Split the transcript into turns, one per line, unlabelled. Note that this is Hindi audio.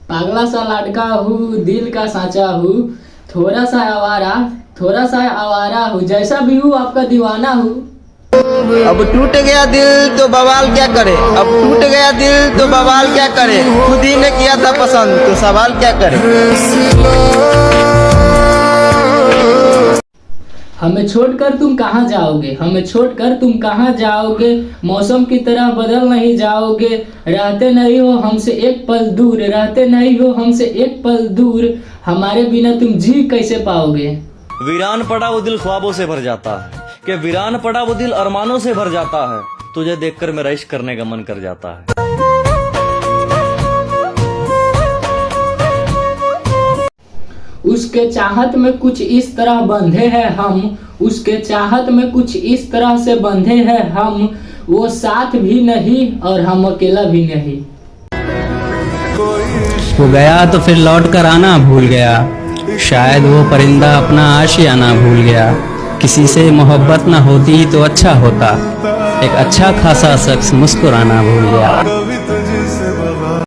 पागला सा लड़का हूँ, दिल का साचा हूँ, थोड़ा सा आवारा हूँ, जैसा भी हूँ आपका दीवाना हूँ।
अब टूट गया दिल तो बवाल क्या करे, अब टूट गया दिल तो बवाल क्या करे, खुद ही ने किया था पसंद तो सवाल क्या करे।
हमें छोड़कर तुम कहाँ जाओगे, हमें छोड़कर तुम कहाँ जाओगे, मौसम की तरह बदल नहीं जाओगे, रहते नहीं हो हमसे एक पल दूर, रहते नहीं हो हमसे एक पल दूर, हमारे बिना तुम जी कैसे पाओगे।
वीरान पड़ा वो दिल ख्वाबों से भर जाता है, कि वीरान पड़ा वो दिल अरमानों से भर जाता है, तुझे देखकर मेरा इश्क करने का मन कर जाता है।
उसके चाहत में कुछ इस तरह बंधे हैं हम, उसके चाहत में कुछ इस तरह से बंधे हैं हम, वो साथ भी नहीं और हम अकेला भी नहीं।
वो गया तो फिर लौट कर आना भूल गया, शायद वो परिंदा अपना आशियाना भूल गया, किसी से मोहब्बत ना होती तो अच्छा होता, एक अच्छा खासा शख्स मुस्कुराना भूल गया।